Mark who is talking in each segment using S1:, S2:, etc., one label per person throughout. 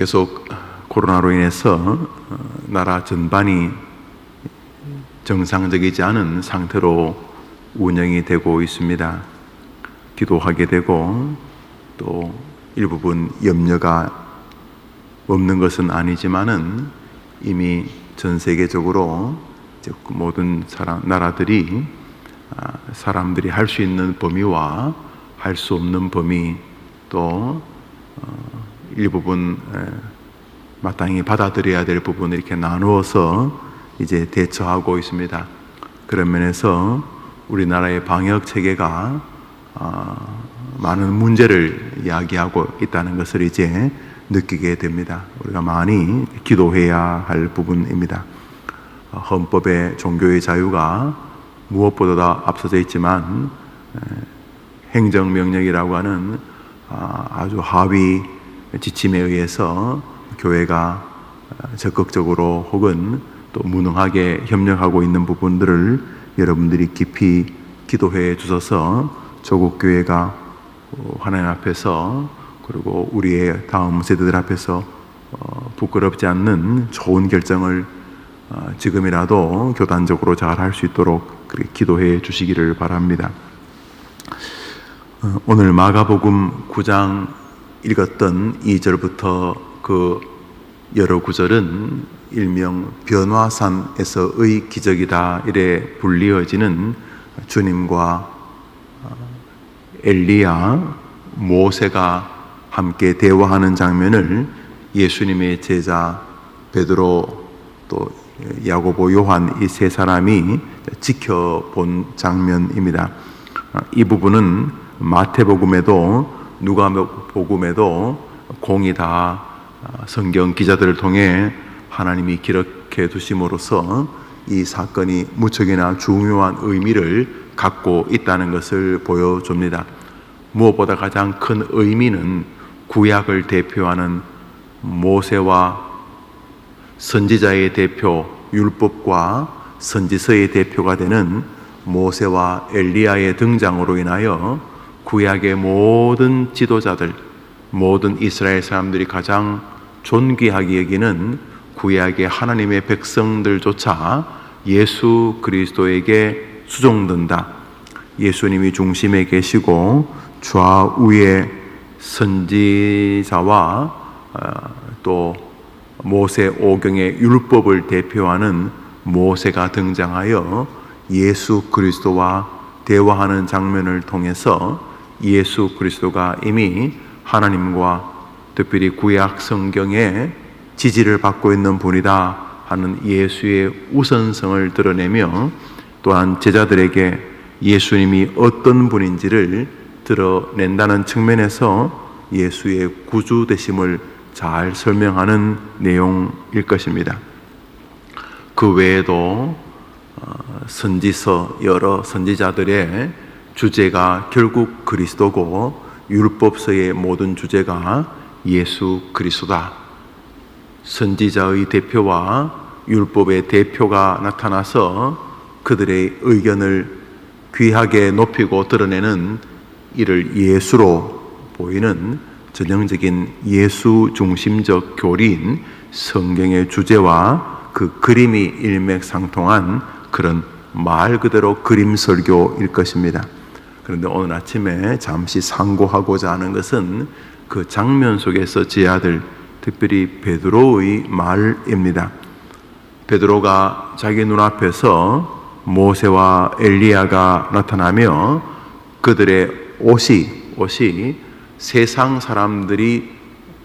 S1: 계속 코로나로 인해서 나라 전반이 정상적이지 않은 상태로 운영이 되고 있습니다. 기도하게 되고 또 일부분 염려가 없는 것은 아니지만은 이미 전 세계적으로 모든 나라들이 사람들이 할 수 있는 범위와 할 수 없는 범위 또 일부분 마땅히 받아들여야 될 부분을 이렇게 나누어서 이제 대처하고 있습니다. 그런 면에서 우리나라의 방역 체계가 많은 문제를 이야기하고 있다는 것을 이제 느끼게 됩니다. 우리가 많이 기도해야 할 부분입니다. 헌법의 종교의 자유가 무엇보다 앞서져 있지만 행정명령이라고 하는 아주 하위 지침에 의해서 교회가 적극적으로 혹은 또 무능하게 협력하고 있는 부분들을 여러분들이 깊이 기도해 주셔서 조국 교회가 하나님 앞에서 그리고 우리의 다음 세대들 앞에서 부끄럽지 않는 좋은 결정을 지금이라도 교단적으로 잘 할 수 있도록 그렇게 기도해 주시기를 바랍니다. 오늘 마가복음 9장 읽었던 2절부터 그 여러 구절은 일명 변화산에서의 기적이다 이래 불리어지는 주님과 엘리야, 모세가 함께 대화하는 장면을 예수님의 제자 베드로 또 야고보, 요한 이 세 사람이 지켜본 장면입니다. 이 부분은 마태복음에도 누가복음에도 공이 다 성경 기자들을 통해 하나님이 기록해 두심으로써 이 사건이 무척이나 중요한 의미를 갖고 있다는 것을 보여줍니다. 무엇보다 가장 큰 의미는 구약을 대표하는 모세와 선지자의 대표 율법과 선지서의 대표가 되는 모세와 엘리야의 등장으로 인하여 구약의 모든 지도자들, 모든 이스라엘 사람들이 가장 존귀하게 여기는 구약의 하나님의 백성들조차 예수 그리스도에게 수종된다. 예수님이 중심에 계시고 좌우에 선지자와 또 모세 오경의 율법을 대표하는 모세가 등장하여 예수 그리스도와 대화하는 장면을 통해서 예수 그리스도가 이미 하나님과 특별히 구약 성경에 지지를 받고 있는 분이다 하는 예수의 우선성을 드러내며 또한 제자들에게 예수님이 어떤 분인지를 드러낸다는 측면에서 예수의 구주 되심을 잘 설명하는 내용일 것입니다. 그 외에도 선지서 여러 선지자들의 주제가 결국 그리스도고 율법서의 모든 주제가 예수 그리스도다. 선지자의 대표와 율법의 대표가 나타나서 그들의 의견을 귀하게 높이고 드러내는 이를 예수로 보이는 전형적인 예수 중심적 교리인 성경의 주제와 그 그림이 일맥상통한 그런 말 그대로 그림 설교일 것입니다. 그런데 오늘 아침에 잠시 상고하고자 하는 것은 그 장면 속에서 제자들, 특별히 베드로의 말입니다. 베드로가 자기 눈앞에서 모세와 엘리야가 나타나며 그들의 옷이 세상 사람들이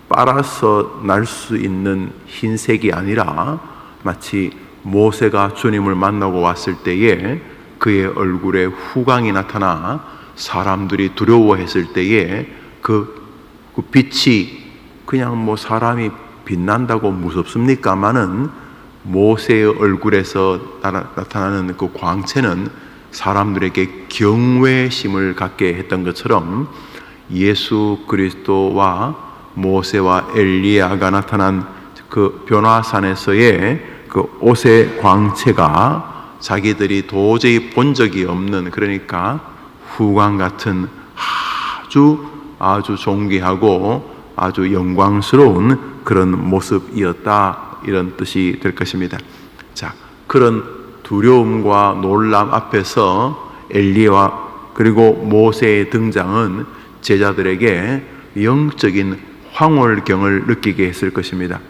S1: 빨아서 날 수 있는 흰색이 아니라 마치 모세가 주님을 만나고 왔을 때에 그의 얼굴에 후광이 나타나 사람들이 두려워했을 때에 그 빛이 그냥 사람이 빛난다고 무섭습니까마는 모세의 얼굴에서 나타나는 그 광채는 사람들에게 경외심을 갖게 했던 것처럼 예수 그리스도와 모세와 엘리야가 나타난 그 변화산에서의 그 옷의 광채가 자기들이 도저히 본 적이 없는, 그러니까 후광 같은 아주 존귀하고 아주 영광스러운 그런 모습이었다, 이런 뜻이 될 것입니다. 자, 그런 두려움과 놀람 앞에서 엘리야와 그리고 모세의 등장은 제자들에게 영적인 황홀경을 느끼게 했을 것입니다.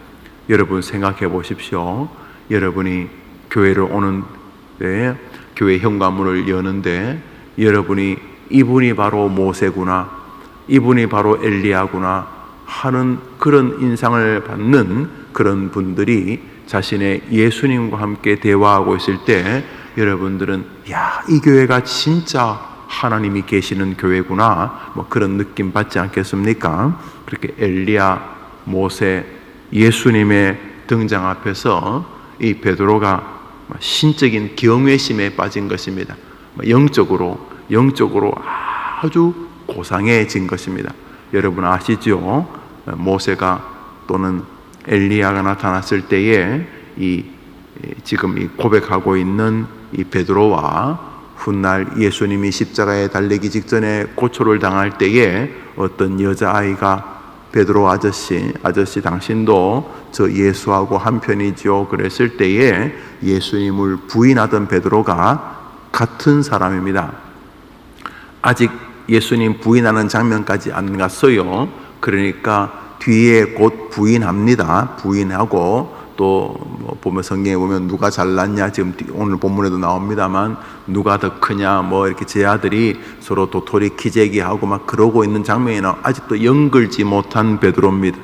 S1: 여러분 생각해 보십시오. 여러분이 교회를 오는데, 교회 현관문을 여는데 여러분이 이분이 바로 모세구나, 이분이 바로 엘리야구나 하는 그런 인상을 받는 그런 분들이 자신의 예수님과 함께 대화하고 있을 때 여러분들은 야, 이 교회가 진짜 하나님이 계시는 교회구나, 뭐 그런 느낌 받지 않겠습니까? 그렇게 엘리야, 모세, 예수님의 등장 앞에서 이 베드로가 신적인 경외심에 빠진 것입니다. 영적으로 아주 고상해진 것입니다. 여러분 아시죠? 모세가 또는 엘리야가 나타났을 때에 지금 이 고백하고 있는 이 베드로와 훗날 예수님이 십자가에 달리기 직전에 고초를 당할 때에 어떤 여자아이가 베드로 아저씨 당신도 저 예수하고 한편이죠 그랬을 때에 예수님을 부인하던 베드로가 같은 사람입니다. 아직 예수님 부인하는 장면까지 안 갔어요. 그러니까 뒤에 곧 부인합니다. 부인하고 또 뭐 보면 성경에 보면 누가 잘났냐, 지금 오늘 본문에도 나옵니다만 누가 더 크냐, 뭐 이렇게 제 아들이 서로 도토리 키재기하고 막 그러고 있는 장면이 아직도 연결지 못한 베드로입니다.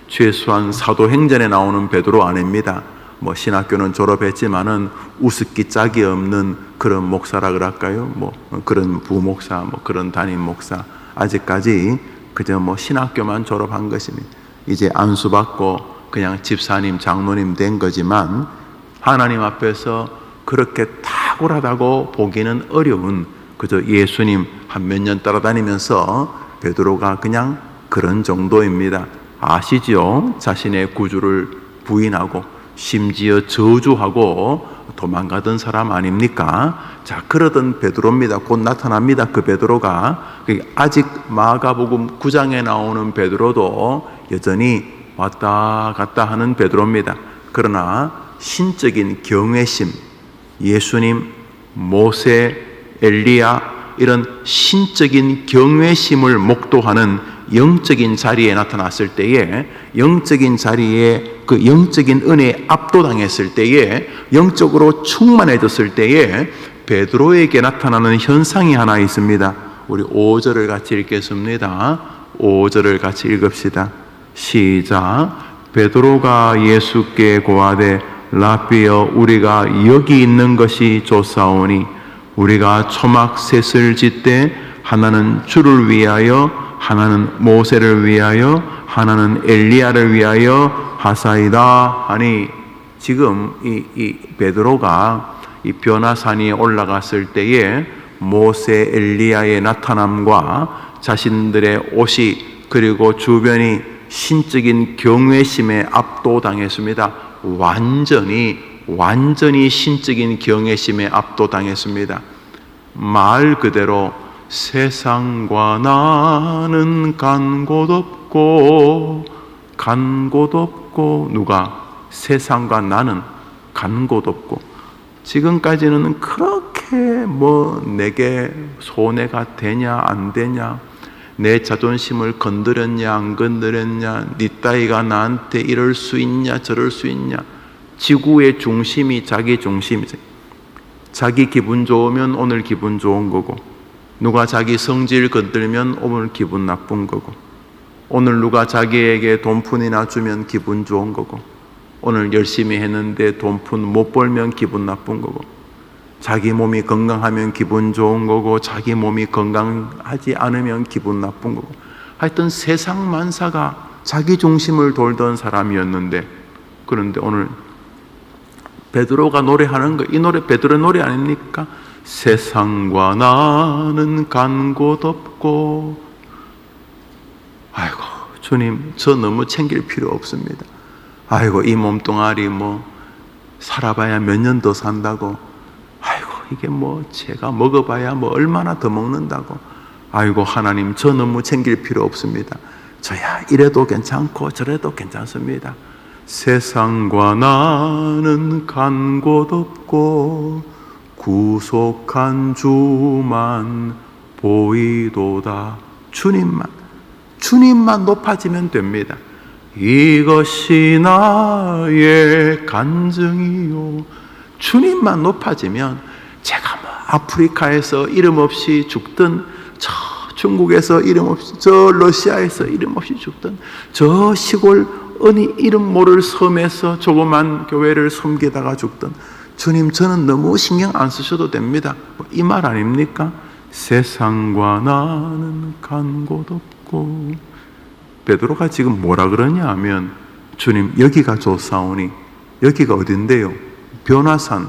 S1: 최소한 사도행전에 나오는 베드로 아닙니다. 뭐 신학교는 졸업했지만은 우습기 짝이 없는 그런 목사라 그럴까요? 뭐 그런 부목사, 뭐 그런 담임 목사, 아직까지 그저 뭐 신학교만 졸업한 것입니다. 이제 안수받고 그냥 집사님, 장로님 된 거지만 하나님 앞에서 그렇게 탁월하다고 보기는 어려운 그저 예수님 한 몇 년 따라다니면서 베드로가 그냥 그런 정도입니다. 아시죠? 자신의 구주를 부인하고 심지어 저주하고 도망가던 사람 아닙니까? 자, 그러던 베드로입니다. 곧 나타납니다. 그 베드로가. 아직 마가복음 9장에 나오는 베드로도 여전히 왔다 갔다 하는 베드로입니다. 그러나 신적인 경외심, 예수님, 모세, 엘리야 이런 신적인 경외심을 목도하는 영적인 자리에 나타났을 때에, 영적인 자리에 그 영적인 은혜에 압도당했을 때에, 영적으로 충만해졌을 때에 베드로에게 나타나는 현상이 하나 있습니다. 우리 5절을 같이 읽겠습니다. 5절을 같이 읽읍시다. 시작. 베드로가 예수께 고하되 라삐여, 우리가 여기 있는 것이 좋사오니 우리가 초막 셋을 짓되 하나는 주를 위하여, 하나는 모세를 위하여, 하나는 엘리야를 위하여 하사이다 하니, 지금 이 베드로가 이 변화산 위에 올라갔을 때에 모세, 엘리야의 나타남과 자신들의 옷이 그리고 주변이 신적인 경외심에 압도당했습니다. 완전히 신적인 경외심에 압도당했습니다. 말 그대로 세상과 나는 간 곳 없고, 누가? 세상과 나는 간 곳 없고. 지금까지는 그렇게 뭐 내게 손해가 되냐 안 되냐, 내 자존심을 건드렸냐 안 건드렸냐, 네 따위가 나한테 이럴 수 있냐 저럴 수 있냐, 지구의 중심이 자기 중심이지. 자기 기분 좋으면 오늘 기분 좋은 거고, 누가 자기 성질 건들면 오늘 기분 나쁜 거고, 오늘 누가 자기에게 돈푼이나 주면 기분 좋은 거고, 오늘 열심히 했는데 돈푼 못 벌면 기분 나쁜 거고, 자기 몸이 건강하면 기분 좋은 거고, 자기 몸이 건강하지 않으면 기분 나쁜 거고, 하여튼 세상 만사가 자기 중심을 돌던 사람이었는데, 그런데 오늘 베드로가 노래하는 거, 이 노래 베드로 노래 아닙니까? 세상과 나는 간 곳 없고. 아이고 주님, 저 너무 챙길 필요 없습니다. 아이고 이 몸뚱아리 뭐 살아봐야 몇 년 더 산다고, 아이고 이게 뭐 제가 먹어봐야 뭐 얼마나 더 먹는다고, 아이고 하나님 저 너무 챙길 필요 없습니다. 저야 이래도 괜찮고 저래도 괜찮습니다. 세상과 나는 간 곳 없고 구속한 주만 보이도다. 주님만 높아지면 됩니다. 이것이 나의 간증이요. 주님만 높아지면 제가 뭐 아프리카에서 이름 없이 죽든, 저 중국에서 이름 없이, 저 러시아에서 이름 없이 죽든, 저 시골 어느 이름 모를 섬에서 조그만 교회를 섬기다가 죽든, 주님 저는 너무 신경 안 쓰셔도 됩니다. 이 말 아닙니까? 세상과 나는 간 곳 없고. 베드로가 지금 뭐라 그러냐 하면, 주님 여기가 좋사오니, 여기가 어딘데요? 변화산.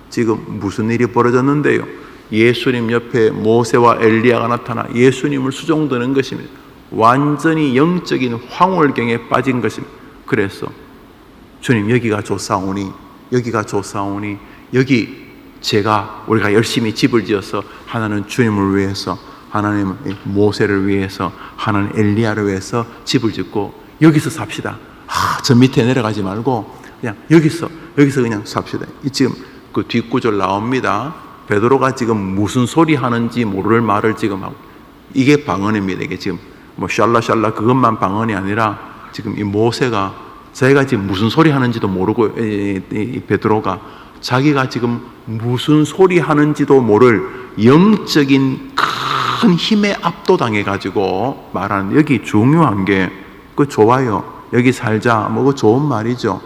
S1: 지금 무슨 일이 벌어졌는데요? 예수님 옆에 모세와 엘리야가 나타나 예수님을 수종드는 것입니다. 완전히 영적인 황홀경에 빠진 것입니다. 그래서 주님 여기가 좋사오니, 여기 우리가 열심히 집을 지어서, 하나는 주님을 위해서, 하나님은 모세를 위해서, 하나는 엘리야를 위해서 집을 짓고 여기서 삽시다. 저 밑에 내려가지 말고 그냥 여기서 그냥 삽시다. 지금 그 뒷구절 나옵니다. 베드로가 지금 무슨 소리 하는지 모를 말을 지금 하고, 이게 방언입니다. 이게 지금 뭐 샬라샬라 그것만 방언이 아니라, 지금 이 모세가 자기가 지금 무슨 소리 하는지도 모르고, 이 베드로가 자기가 지금 무슨 소리 하는지도 모를 영적인 큰 힘에 압도당해 가지고 말하는, 여기 중요한 게 그 좋아요. 여기 살자. 뭐 그 좋은 말이죠.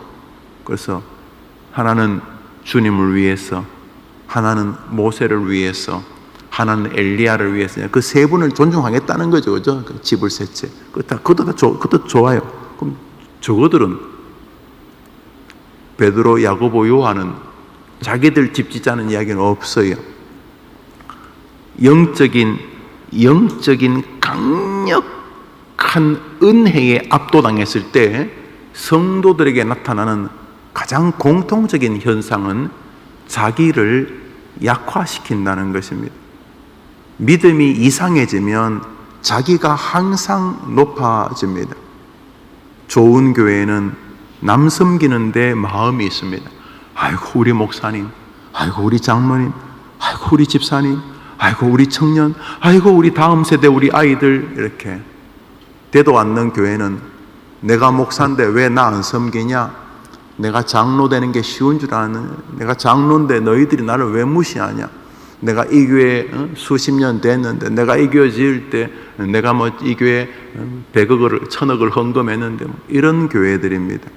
S1: 그래서 하나는 주님을 위해서, 하나는 모세를 위해서, 하나는 엘리야를 위해서, 그 세 분을 존중하겠다는 거죠. 그죠? 그 집을 세 채. 그것도 좋아요. 그럼 저거들은, 베드로, 야고보, 요한은 자기들 집 짓자는 이야기는 없어요. 영적인 강력한 은혜에 압도당했을 때 성도들에게 나타나는 가장 공통적인 현상은 자기를 약화시킨다는 것입니다. 믿음이 이상해지면 자기가 항상 높아집니다. 좋은 교회는 남 섬기는데 마음이 있습니다. 아이고 우리 목사님, 아이고 우리 장로님, 아이고 우리 집사님, 아이고 우리 청년, 아이고 우리 다음 세대 우리 아이들, 이렇게 되도 않는 교회는 내가 목사인데 왜 나 안 섬기냐? 내가 장로 되는 게 쉬운 줄 아는, 내가 장로인데 너희들이 나를 왜 무시하냐? 내가 이 교회 수십 년 됐는데, 내가 이 교회 지을 때 내가 뭐 이 교회 100억을 1000억을 헌금했는데, 뭐 이런 교회들입니다.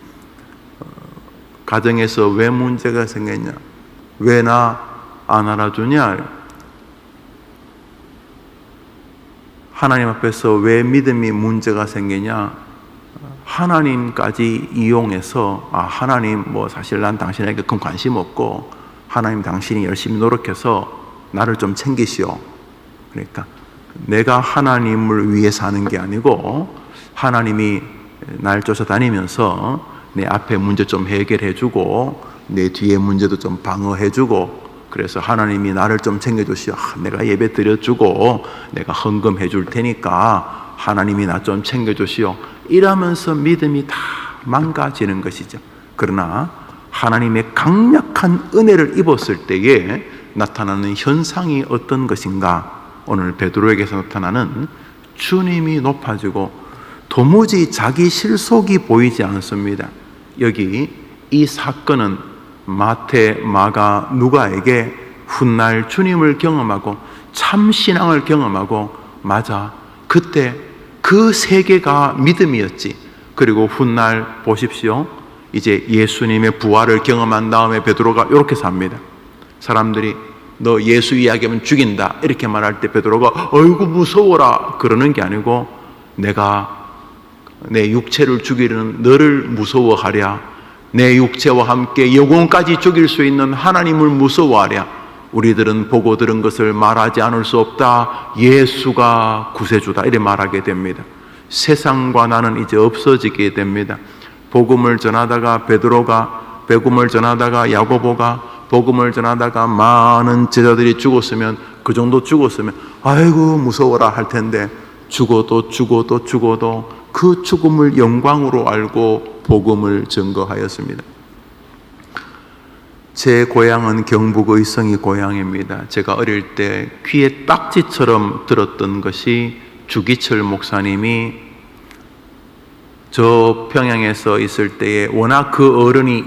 S1: 가정에서 왜 문제가 생겼냐? 왜 나 안 알아주냐? 하나님 앞에서 왜 믿음이 문제가 생기냐? 하나님까지 이용해서, 하나님 뭐 사실 난 당신에게 큰 관심 없고, 하나님 당신이 열심히 노력해서 나를 좀 챙기시오. 그러니까 내가 하나님을 위해 사는 게 아니고, 하나님이 날 쫓아다니면서 내 앞에 문제 좀 해결해 주고, 내 뒤에 문제도 좀 방어해 주고, 그래서 하나님이 나를 좀 챙겨주시오. 내가 예배 드려주고 내가 헌금해 줄 테니까 하나님이 나 좀 챙겨주시오. 이러면서 믿음이 다 망가지는 것이죠. 그러나 하나님의 강력한 은혜를 입었을 때에 나타나는 현상이 어떤 것인가? 오늘 베드로에게서 나타나는, 주님이 높아지고 도무지 자기 실속이 보이지 않습니다. 여기 이 사건은 마태, 마가, 누가에게 훗날 주님을 경험하고 참 신앙을 경험하고, 맞아, 그때 그 세계가 믿음이었지. 그리고 훗날 보십시오. 이제 예수님의 부활을 경험한 다음에 베드로가 이렇게 삽니다. 사람들이 너 예수 이야기하면 죽인다 이렇게 말할 때 베드로가 어이구 무서워라 그러는 게 아니고, 내가 내 육체를 죽이려는 너를 무서워하랴, 내 육체와 함께 영혼까지 죽일 수 있는 하나님을 무서워하랴. 우리들은 보고 들은 것을 말하지 않을 수 없다. 예수가 구세주다. 이렇게 말하게 됩니다. 세상과 나는 이제 없어지게 됩니다. 복음을 전하다가 베드로가, 복음을 전하다가 야고보가, 복음을 전하다가 많은 제자들이 죽었으면, 그 정도 죽었으면 아이고 무서워라 할 텐데, 죽어도 그 죽음을 영광으로 알고 복음을 증거하였습니다. 제 고향은 경북 의성이 고향입니다. 제가 어릴 때 귀에 딱지처럼 들었던 것이 주기철 목사님이 저 평양에서 있을 때에 워낙 그 어른이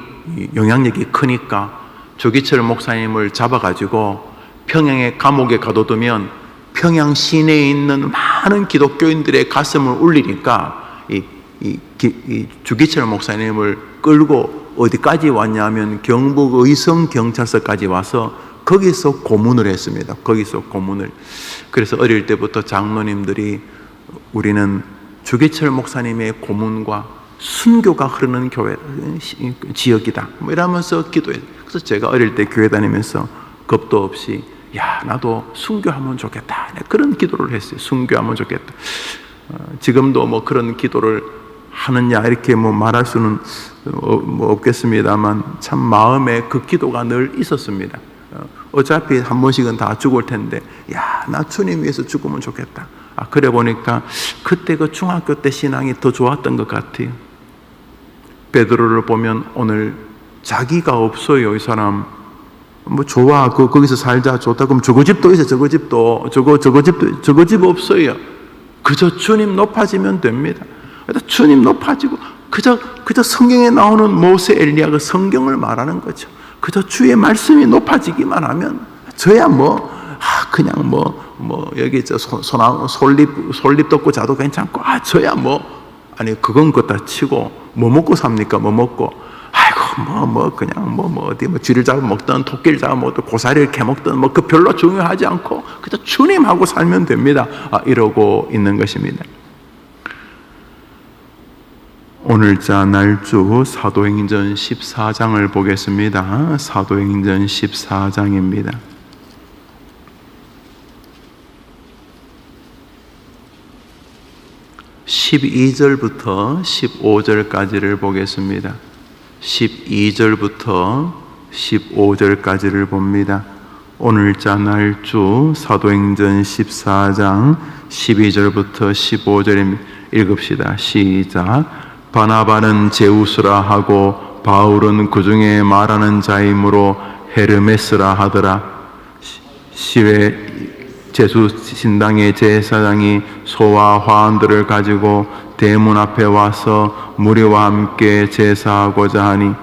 S1: 영향력이 크니까 주기철 목사님을 잡아가지고 평양의 감옥에 가둬두면 평양 시내에 있는 많은 기독교인들의 가슴을 울리니까 이 주기철 목사님을 끌고 어디까지 왔냐면 경북 의성 경찰서까지 와서 거기서 고문을 했습니다. 거기서 고문을. 그래서 어릴 때부터 장로님들이 우리는 주기철 목사님의 고문과 순교가 흐르는 교회 지역이다, 뭐 이러면서 기도했어요. 그래서 제가 어릴 때 교회 다니면서 겁도 없이 야, 나도 순교하면 좋겠다, 그런 기도를 했어요. 순교하면 좋겠다. 지금도 뭐 그런 기도를 하느냐 이렇게 뭐 말할 수는 뭐 없겠습니다만 참 마음에 그 기도가 늘 있었습니다. 어차피 한 번씩은 다 죽을 텐데 야, 나 주님 위해서 죽으면 좋겠다. 그래 보니까 그때 그 중학교 때 신앙이 더 좋았던 것 같아요. 베드로를 보면 오늘 자기가 없어요. 이 사람 뭐 좋아, 거기서 살자, 좋다. 그럼 저거 집도 있어. 저거 집 없어요. 그저 주님 높아지면 됩니다. 주님 높아지고 그저 성경에 나오는 모세, 엘리야 그 성경을 말하는 거죠. 그저 주의 말씀이 높아지기만 하면 저야 그냥 여기 솔잎 덮고 자도 괜찮고 저야 아니 그건 그렇다 치고 뭐 먹고 삽니까? 뭐 먹고 그냥 어디 쥐를 잡아 먹든 토끼를 잡아 먹든 고사리를 캐 먹든 그 별로 중요하지 않고 그저 주님하고 살면 됩니다. 이러고 있는 것입니다. 오늘자 날주 사도행전 14장을 보겠습니다. 사도행전 14장입니다. 12절부터 15절까지를 보겠습니다. 12절부터 15절까지를 봅니다. 오늘자 날주 사도행전 14장 12절부터 15절 읽읍시다. 시작. 바나바는 제우스라 하고 바울은 그 중에 말하는 자이므로 헤르메스라 하더라. 시외 제수 신당의 제사장이 소와 화환들을 가지고 대문 앞에 와서 무리와 함께 제사하고자 하니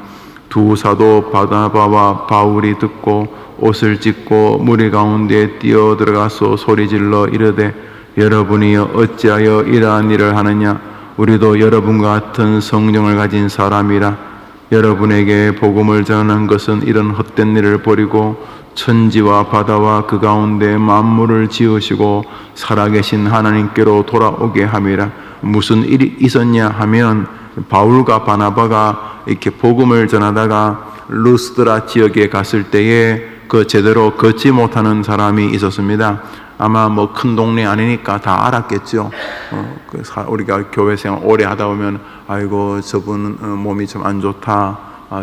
S1: 두 사도 바나바와 바울이 듣고 옷을 찢고 무리 가운데 뛰어 들어가서 소리질러 이르되 여러분이 어찌하여 이러한 일을 하느냐? 우리도 여러분과 같은 성령을 가진 사람이라. 여러분에게 복음을 전하는 것은 이런 헛된 일을 버리고 천지와 바다와 그 가운데 만물을 지으시고 살아계신 하나님께로 돌아오게 함이라. 무슨 일이 있었냐 하면 바울과 바나바가 이렇게 복음을 전하다가 루스드라 지역에 갔을 때에 그 제대로 걷지 못하는 사람이 있었습니다. 아마 큰 동네 아니니까 다 알았겠죠. 우리가 교회 생활 오래 하다 보면 아이고 저분은 몸이 좀 안 좋다,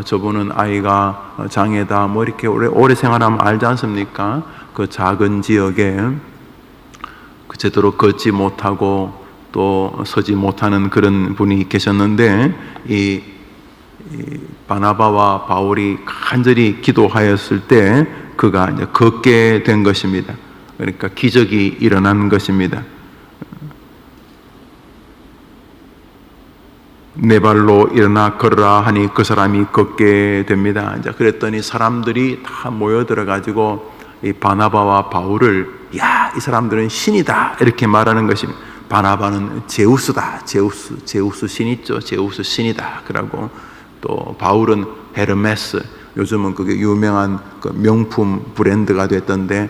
S1: 저분은 아이가 장애다, 이렇게 오래 생활하면 알지 않습니까? 그 작은 지역에 제대로 걷지 못하고 또 서지 못하는 그런 분이 계셨는데 이 바나바와 바울이 간절히 기도하였을 때 그가 이제 걷게 된 것입니다. 그러니까 기적이 일어난 것입니다. 네 발로 일어나 걸으라 하니 그 사람이 걷게 됩니다. 이제 그랬더니 사람들이 다 모여들어 가지고 이 바나바와 바울을 이 사람들은 신이다 이렇게 말하는 것입니다. 바나바는 제우스다. 제우스 신 있죠. 제우스 신이다. 그러고 또 바울은 헤르메스, 요즘은 그게 유명한 그 명품 브랜드가 됐던데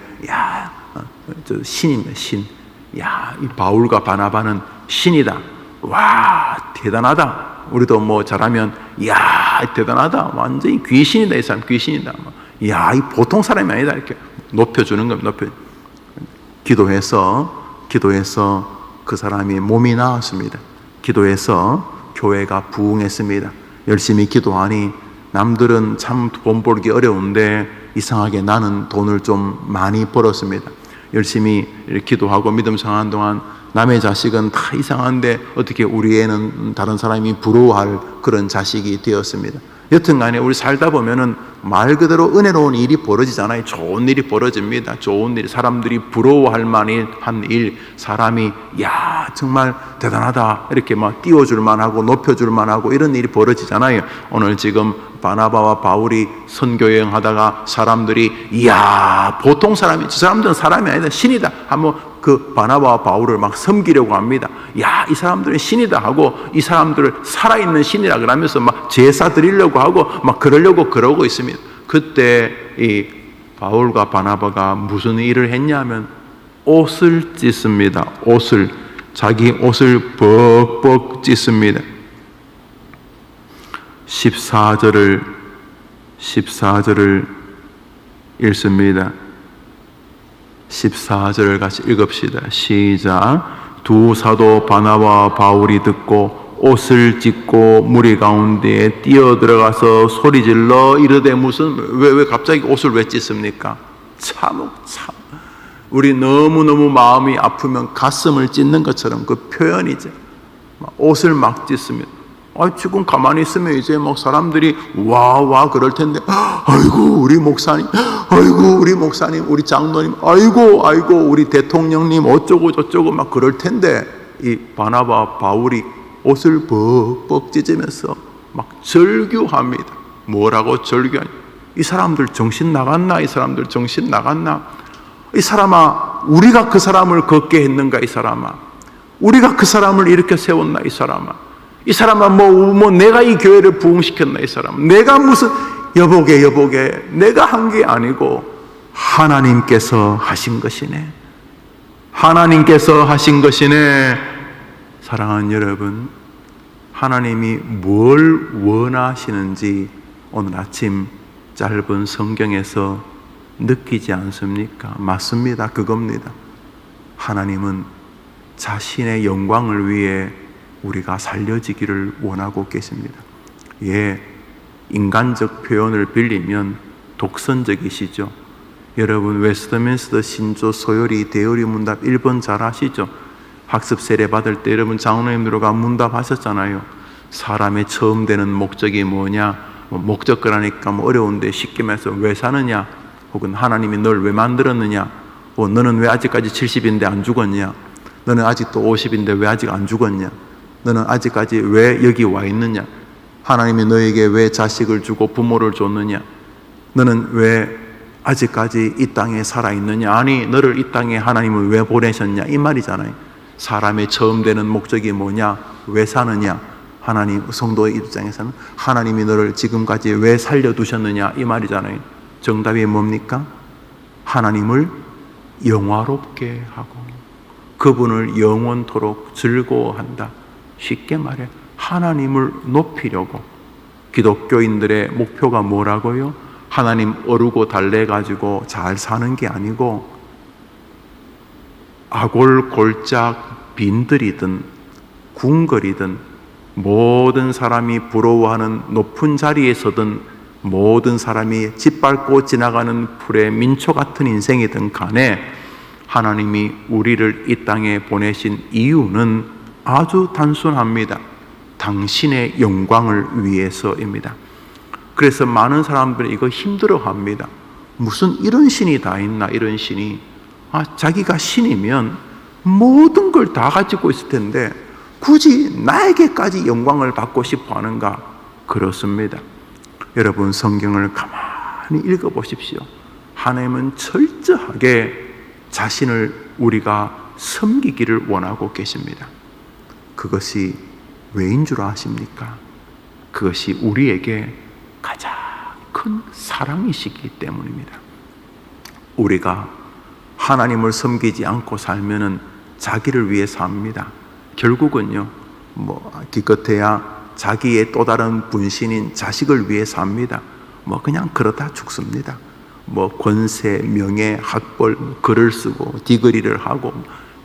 S1: 저 신입니다. 신. 이 바울과 바나바는 신이다. 와, 대단하다. 우리도 잘하면 대단하다. 완전히 귀신이다. 이 사람 귀신이다. 이 보통 사람이 아니다. 이렇게 높여주는 겁니다. 기도해서 그 사람이 몸이 나았습니다. 기도해서 교회가 부흥했습니다. 열심히 기도하니 남들은 참 돈 벌기 어려운데 이상하게 나는 돈을 좀 많이 벌었습니다. 열심히 기도하고 믿음 생활하는 동안 남의 자식은 다 이상한데 어떻게 우리 애는 다른 사람이 부러워할 그런 자식이 되었습니다. 여튼 간에 우리 살다 보면은 말 그대로 은혜로운 일이 벌어지잖아요. 좋은 일이 벌어집니다. 좋은 일, 사람들이 부러워할 만한 일, 사람이 야 정말 대단하다 이렇게 막 띄워줄 만하고 높여줄 만하고 이런 일이 벌어지잖아요. 오늘 지금 바나바와 바울이 선교여행 하다가 사람들이 이야 보통 사람이, 저 사람들은 사람이 아니다 신이다 한번 그 바나바와 바울을 막 섬기려고 합니다. 야, 이 사람들은 신이다 하고 이 사람들을 살아있는 신이라 그러면서 막 제사 드리려고 하고 막 그러고 있습니다. 그때 이 바울과 바나바가 무슨 일을 했냐면 옷을 찢습니다. 자기 옷을 벅벅 찢습니다. 14절을 읽습니다. 14절을 같이 읽읍시다. 시작. 두 사도 바나바와 바울이 듣고 옷을 찢고 무리 가운데에 뛰어들어가서 소리질러 이르되 무슨 왜 갑자기 옷을 왜 찢습니까? 참 우리 너무너무 마음이 아프면 가슴을 찢는 것처럼 그 표현이죠. 옷을 막 찢습니다. 지금 가만히 있으면 이제 막 사람들이 와 그럴 텐데 아이고 우리 목사님, 우리 장로님, 아이고 우리 대통령님 어쩌고 저쩌고 막 그럴 텐데 이 바나바 바울이 옷을 벅벅 찢으면서 막 절규합니다. 뭐라고 절규하냐? 이 사람들 정신 나갔나? 이 사람아 우리가 그 사람을 걷게 했는가? 이 사람아 우리가 그 사람을 이렇게 세웠나? 이 사람아 뭐 내가 이 교회를 부흥시켰나? 이 사람 내가 무슨 여보게 내가 한 게 아니고 하나님께서 하신 것이네. 사랑하는 여러분, 하나님이 뭘 원하시는지 오늘 아침 짧은 성경에서 느끼지 않습니까? 맞습니다. 그겁니다. 하나님은 자신의 영광을 위해 우리가 살려지기를 원하고 계십니다. 인간적 표현을 빌리면 독선적이시죠. 여러분 웨스트민스터 신조 소요리 대요리 문답 1번 잘 아시죠? 학습 세례 받을 때 여러분 장로님들과 문답하셨잖아요. 사람의 처음 되는 목적이 뭐냐? 목적거라니까 어려운데 쉽게 말해서 왜 사느냐? 혹은 하나님이 널 왜 만들었느냐? 너는 왜 아직까지 70인데 안 죽었냐? 너는 아직도 50인데 왜 아직 안 죽었냐? 너는 아직까지 왜 여기 와 있느냐? 하나님이 너에게 왜 자식을 주고 부모를 줬느냐? 너는 왜 아직까지 이 땅에 살아있느냐? 아니 너를 이 땅에 하나님은 왜 보내셨냐? 이 말이잖아요. 사람의 처음 되는 목적이 뭐냐? 왜 사느냐? 하나님 성도의 입장에서는 하나님이 너를 지금까지 왜 살려두셨느냐? 이 말이잖아요. 정답이 뭡니까? 하나님을 영화롭게 하고 그분을 영원토록 즐거워한다. 쉽게 말해 하나님을 높이려고. 기독교인들의 목표가 뭐라고요? 하나님 어루고 달래가지고 잘 사는 게 아니고 아골골짝 빈들이든 궁궐이든 모든 사람이 부러워하는 높은 자리에서든 모든 사람이 짓밟고 지나가는 풀의 민초 같은 인생이든 간에 하나님이 우리를 이 땅에 보내신 이유는 아주 단순합니다. 당신의 영광을 위해서입니다. 그래서 많은 사람들이 이거 힘들어합니다. 무슨 이런 신이 다 있나? 이런 신이. 자기가 신이면 모든 걸 다 가지고 있을 텐데 굳이 나에게까지 영광을 받고 싶어 하는가? 그렇습니다. 여러분 성경을 가만히 읽어보십시오. 하나님은 철저하게 자신을 우리가 섬기기를 원하고 계십니다. 그것이 왜인 줄 아십니까? 그것이 우리에게 가장 큰 사랑이시기 때문입니다. 우리가 하나님을 섬기지 않고 살면은 자기를 위해 삽니다. 결국은요, 기껏해야 자기의 또 다른 분신인 자식을 위해 삽니다. 그냥 그러다 죽습니다. 권세, 명예, 학벌, 글을 쓰고 디그리를 하고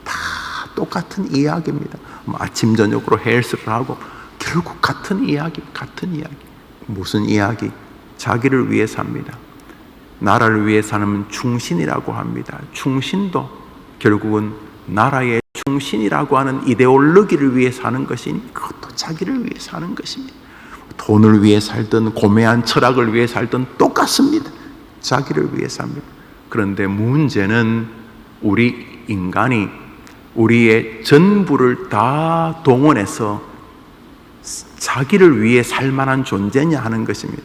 S1: 다 똑같은 이야기입니다. 아침 저녁으로 헬스를 하고 결국 같은 이야기. 무슨 이야기? 자기를 위해 삽니다. 나라를 위해 사는 충신이라고 합니다. 충신도 결국은 나라의 충신이라고 하는 이데올로기를 위해 사는 것이니 그것도 자기를 위해 사는 것입니다. 돈을 위해 살든 고매한 철학을 위해 살든 똑같습니다. 자기를 위해 삽니다. 그런데 문제는 우리 인간이 우리의 전부를 다 동원해서 자기를 위해 살 만한 존재냐 하는 것입니다.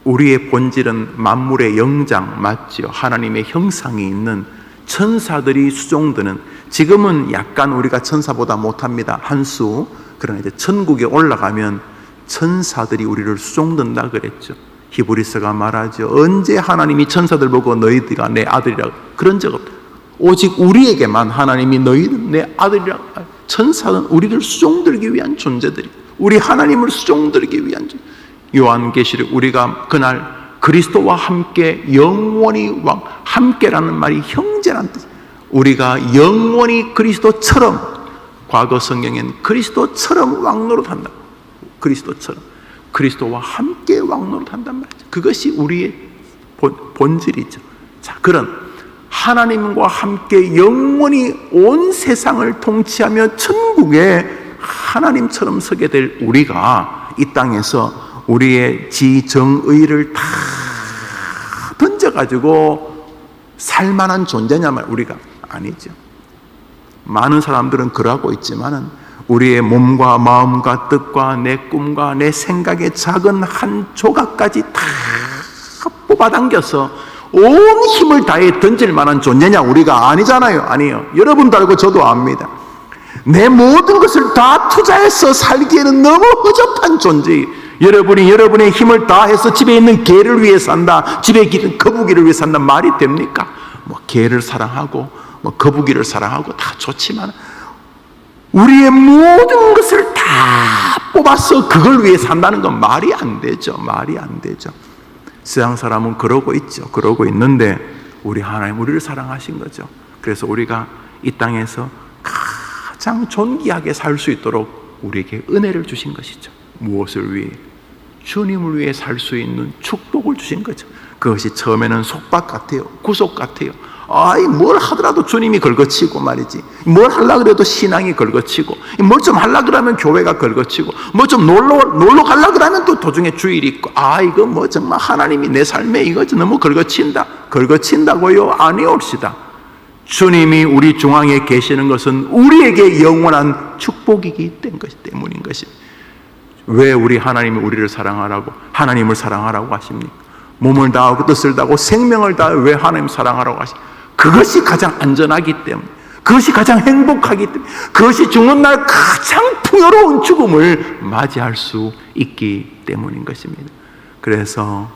S1: 우리의 본질은 만물의 영장 맞죠? 하나님의 형상이 있는 천사들이 수종드는, 지금은 약간 우리가 천사보다 못합니다. 한 수. 그러나 이제 천국에 올라가면 천사들이 우리를 수종든다 그랬죠. 히브리서가 말하죠. 언제 하나님이 천사들 보고 너희들가 내 아들이라고, 그런 적 없다. 오직 우리에게만 하나님이 너희는 내 아들이라고. 천사는 우리를 수종들기 위한 존재들이, 우리 하나님을 수종들기 위한 존재. 요한계시록 우리가 그날 그리스도와 함께 영원히 왕, 함께라는 말이 형제라는 뜻. 우리가 영원히 그리스도처럼, 과거 성경엔 그리스도처럼 왕노릇한다. 그리스도처럼, 그리스도와 함께 왕노릇한단 말이죠. 그것이 우리의 본질이죠. 자, 그런 하나님과 함께 영원히 온 세상을 통치하며 천국에 하나님처럼 서게 될 우리가 이 땅에서 우리의 지정의를 다 던져가지고 살만한 존재냐 말, 우리가 아니죠. 많은 사람들은 그러고 있지만은 우리의 몸과 마음과 뜻과 내 꿈과 내 생각의 작은 한 조각까지 다 뽑아당겨서 온 힘을 다해 던질 만한 존재냐? 우리가 아니잖아요. 아니에요. 여러분도 알고 저도 압니다. 내 모든 것을 다 투자해서 살기에는 너무 허접한 존재예요. 여러분이 여러분의 힘을 다해서 집에 있는 개를 위해 산다, 집에 기른 거북이를 위해 산다, 말이 됩니까? 뭐 개를 사랑하고 뭐 거북이를 사랑하고 다 좋지만 우리의 모든 것을 다 뽑아서 그걸 위해 산다는 건 말이 안 되죠. 말이 안 되죠. 세상 사람은 그러고 있죠. 그러고 있는데 우리 하나님 우리를 사랑하신 거죠. 그래서 우리가 이 땅에서 가장 존귀하게 살 수 있도록 우리에게 은혜를 주신 것이죠. 무엇을 위해? 주님을 위해 살 수 있는 축복을 주신 거죠. 그것이 처음에는 속박 같아요. 구속 같아요. 뭘 하더라도 주님이 걸거치고 말이지. 뭘 하려고 그래도 신앙이 걸거치고, 뭘 좀 하려고 그러면 교회가 걸거치고, 뭐 좀 놀러 가려고 그러면 또 도중에 주일이 있고, 이거 뭐 정말 하나님이 내 삶에 이거 너무 걸거친다. 걸거친다고요? 아니옵시다. 주님이 우리 중앙에 계시는 것은 우리에게 영원한 축복이기 때문인 것입니다. 왜 우리 하나님이 우리를 사랑하라고, 하나님을 사랑하라고 하십니까? 몸을 다하고 뜻을 다하고 생명을 다하여 왜 하나님 사랑하라고 하십니까? 그것이 가장 안전하기 때문에, 그것이 가장 행복하기 때문에, 그것이 죽는 날 가장 풍요로운 죽음을 맞이할 수 있기 때문인 것입니다. 그래서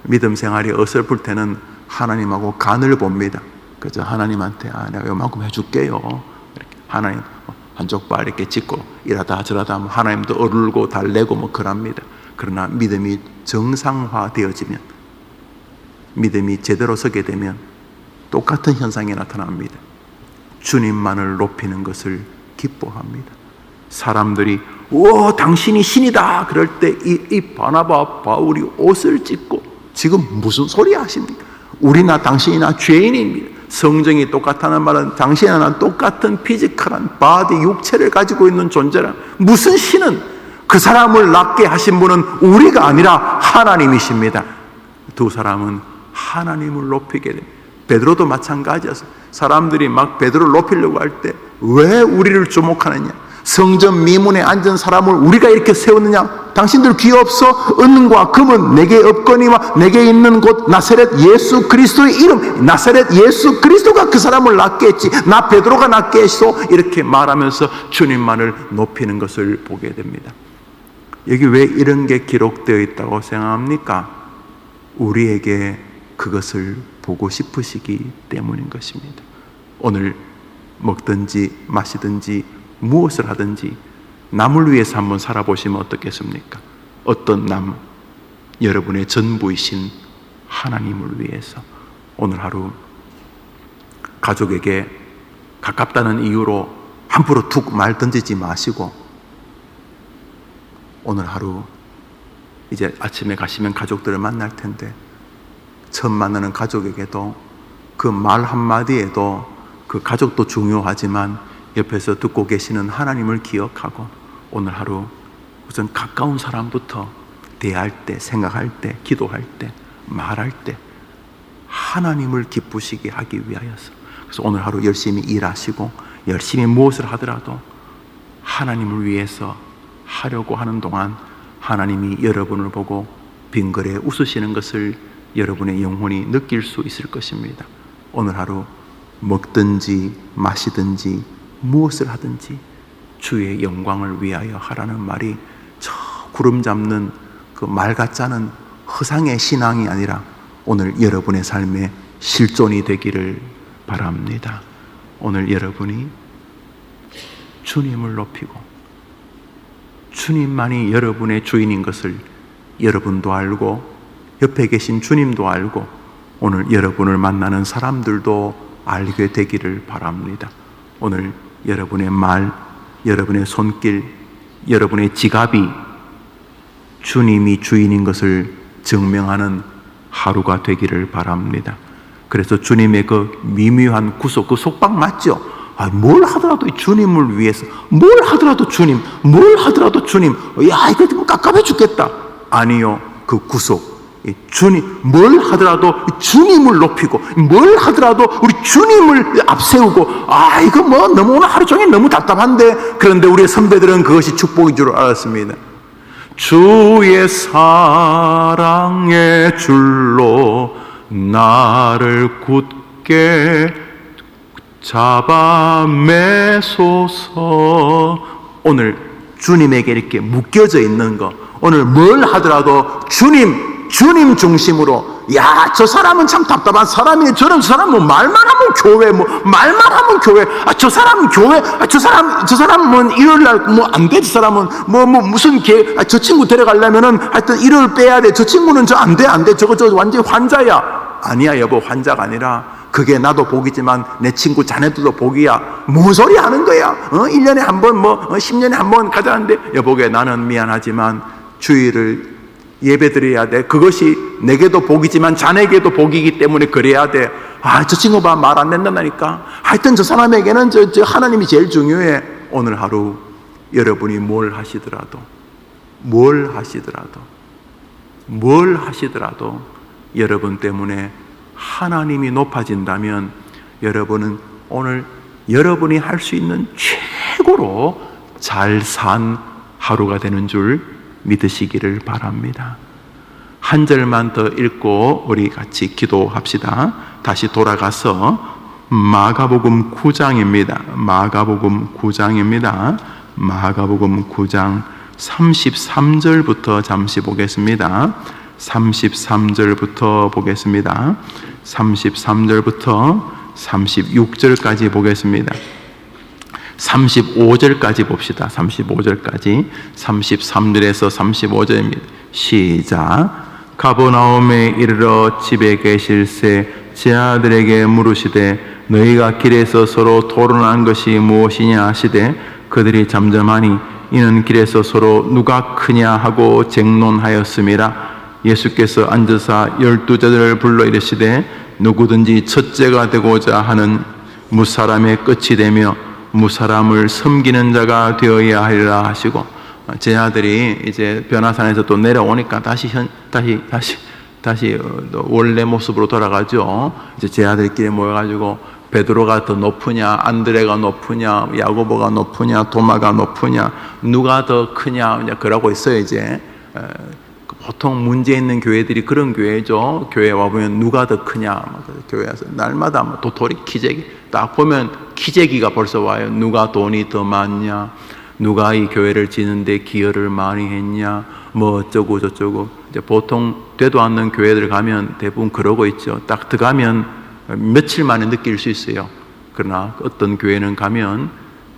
S1: 믿음 생활이 어설플 때는 하나님하고 간을 봅니다. 그래서 하나님한테 내가 요만큼 해줄게요. 이렇게 하나님 한쪽 발 이렇게 짚고 이러다 저러다 하면 하나님도 어르고 달래고 뭐 그럽니다. 그러나 믿음이 정상화되어지면, 믿음이 제대로 서게 되면 똑같은 현상이 나타납니다. 주님만을 높이는 것을 기뻐합니다. 사람들이 당신이 신이다 그럴 때 이 바나바 바울이 옷을 찢고 지금 무슨 소리 하십니까? 우리나 당신이나 죄인입니다. 성정이 똑같다는 말은 당신이나 난 똑같은 피지컬한 바디 육체를 가지고 있는 존재라. 무슨 신은, 그 사람을 낫게 하신 분은 우리가 아니라 하나님이십니다. 두 사람은 하나님을 높이게 됩니다. 베드로도 마찬가지였어요. 사람들이 막 베드로를 높이려고 할 때 왜 우리를 주목하느냐? 성전 미문에 앉은 사람을 우리가 이렇게 세웠느냐? 당신들 귀 없어? 은과 금은 내게 없거니와 내게 있는 곳 나사렛 예수 그리스도의 이름, 나사렛 예수 그리스도가 그 사람을 낫게 했지, 나 베드로가 낫게 했어. 이렇게 말하면서 주님만을 높이는 것을 보게 됩니다. 여기 왜 이런 게 기록되어 있다고 생각합니까? 우리에게 그것을 보고 싶으시기 때문인 것입니다. 오늘 먹든지 마시든지 무엇을 하든지 남을 위해서 한번 살아보시면 어떻겠습니까? 어떤 남? 여러분의 전부이신 하나님을 위해서. 오늘 하루 가족에게 가깝다는 이유로 함부로 툭 말 던지지 마시고, 오늘 하루 이제 아침에 가시면 가족들을 만날 텐데 처음 만나는 가족에게도 그 말 한마디에도 그 가족도 중요하지만 옆에서 듣고 계시는 하나님을 기억하고 오늘 하루 우선 가까운 사람부터 대할 때, 생각할 때, 기도할 때, 말할 때 하나님을 기쁘시게 하기 위하여서, 그래서 오늘 하루 열심히 일하시고 열심히 무엇을 하더라도 하나님을 위해서 하려고 하는 동안 하나님이 여러분을 보고 빙그레 웃으시는 것을 여러분의 영혼이 느낄 수 있을 것입니다. 오늘 하루 먹든지 마시든지 무엇을 하든지 주의 영광을 위하여 하라는 말이 저 구름 잡는 그 말 같지 않은 허상의 신앙이 아니라 오늘 여러분의 삶의 실존이 되기를 바랍니다. 오늘 여러분이 주님을 높이고 주님만이 여러분의 주인인 것을 여러분도 알고 옆에 계신 주님도 알고 오늘 여러분을 만나는 사람들도 알게 되기를 바랍니다. 오늘 여러분의 말, 여러분의 손길, 여러분의 지갑이 주님이 주인인 것을 증명하는 하루가 되기를 바랍니다. 그래서 주님의 그 미묘한 구속, 그 속박 맞죠? 뭘 하더라도 주님을 위해서, 뭘 하더라도 주님, 뭘 하더라도 주님, 야 이거 좀 깝깝해 죽겠다. 아니요, 그 구속, 주님, 뭘 하더라도 주님을 높이고 뭘 하더라도 우리 주님을 앞세우고, 이거 뭐 너무 오늘 하루 종일 너무 답답한데, 그런데 우리 선배들은 그것이 축복인 줄 알았습니다. 주의 사랑의 줄로 나를 굳게 잡아 매소서. 오늘 주님에게 이렇게 묶여져 있는 거, 오늘 뭘 하더라도 주님 중심으로, 야, 저 사람은 참 답답한 사람이네. 저 사람은 말만 하면 교회, 말만 하면 교회. 저 사람은 교회, 저 사람은 일요일날 안 돼. 저 사람은 무슨 저 친구 데려가려면은 하여튼 일요일 빼야 돼. 저 친구는 저 안 돼. 저거 완전히 환자야. 아니야, 여보, 환자가 아니라 그게 나도 복이지만 내 친구 자네들도 복이야. 뭔 소리 하는 거야? 1년에 한 번, 10년에 한 번 가자는데, 여보게, 나는 미안하지만 주일을 예배드려야 돼. 그것이 내게도 복이지만 자네에게도 복이기 때문에 그래야 돼. 저 친구 봐, 말 안 된다니까. 하여튼 저 사람에게는 저 하나님이 제일 중요해. 오늘 하루 여러분이 뭘 하시더라도 여러분 때문에 하나님이 높아진다면 여러분은 오늘 여러분이 할 수 있는 최고로 잘 산 하루가 되는 줄 믿으시기를 바랍니다. 한 절만 더 읽고 우리 같이 기도합시다. 다시 돌아가서 마가복음 9장입니다. 마가복음 9장 33절부터 잠시 보겠습니다. 33절부터 보겠습니다. 33절부터 36절까지 보겠습니다. 35절까지 봅시다. 35절까지. 33절에서 35절입니다. 시작. 가버나움에 이르러 집에 계실새 제 아들에게 물으시되 너희가 길에서 서로 토론한 것이 무엇이냐 하시되 그들이 잠잠하니 이는 길에서 서로 누가 크냐 하고 쟁론하였음이라. 예수께서 앉으사 12제자를 불러 이르시되 누구든지 첫째가 되고자 하는 무사람의 끝이 되며 무사람을 섬기는 자가 되어야 하리라 하시고, 제 아들이 이제 변화산에서 또 내려오니까 다시 원래 모습으로 돌아가죠. 이제 제 아들끼리 모여가지고 베드로가 더 높으냐, 안드레가 높으냐, 야고보가 높으냐, 도마가 높으냐, 누가 더 크냐, 그러고 있어요. 이제 보통 문제 있는 교회들이 그런 교회죠. 교회 와보면 누가 더 크냐, 교회에서 날마다 도토리 키재기 딱 보면 키재기가 벌써 와요. 누가 돈이 더 많냐, 누가 이 교회를 지는데 기여를 많이 했냐, 어쩌고 저쩌고. 이제 보통 되도 않는 교회들 가면 대부분 그러고 있죠. 딱 들어가면 며칠 만에 느낄 수 있어요. 그러나 어떤 교회는 가면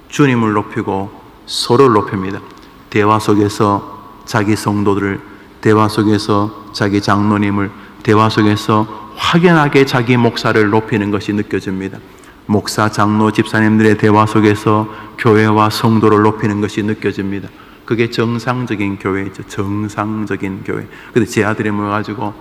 S1: 주님을 높이고 서로를 높입니다. 대화 속에서 자기 성도들을, 대화 속에서 자기 장로님을, 대화 속에서 확연하게 자기 목사를 높이는 것이 느껴집니다. 목사, 장로, 집사님들의 대화 속에서 교회와 성도를 높이는 것이 느껴집니다. 그게 정상적인 교회죠. 정상적인 교회. 근데 제 아들이 모여가지고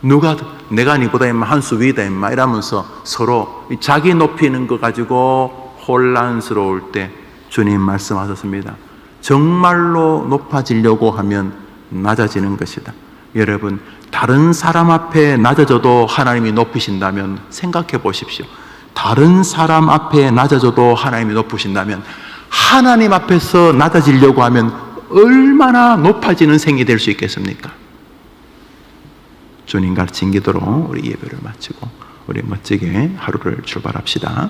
S1: 내가 니보다 임마 한 수 위다 임마 이러면서 서로 자기 높이는 거 가지고 혼란스러울 때 주님 말씀하셨습니다. 정말로 높아지려고 하면 낮아지는 것이다. 여러분, 다른 사람 앞에 낮아져도 하나님이 높이신다면 생각해 보십시오. 다른 사람 앞에 낮아져도 하나님이 높으신다면 하나님 앞에서 낮아지려고 하면 얼마나 높아지는 생이 될 수 있겠습니까? 주님 가르친 기도로 우리 예배를 마치고 우리 멋지게 하루를 출발합시다.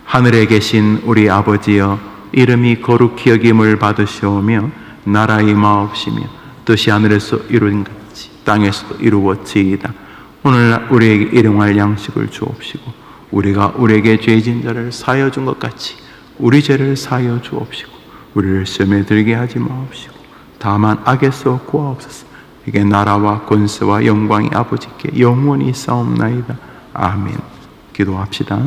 S1: 하늘에 계신 우리 아버지여, 이름이 거룩히 여김을 받으시오며 나라 임하옵시며 뜻이 하늘에서 이루어진 같이 땅에서도 이루어지이다. 오늘 우리에게 일용할 양식을 주옵시고 우리가 우리에게 죄진 자를 사하여 준 것 같이 우리 죄를 사하여 주옵시고 우리를 시험에 들게 하지 마옵시고 다만 악에서 구하옵소서. 이게 나라와 권세와 영광이 아버지께 영원히 싸움나이다. 아멘. 기도합시다.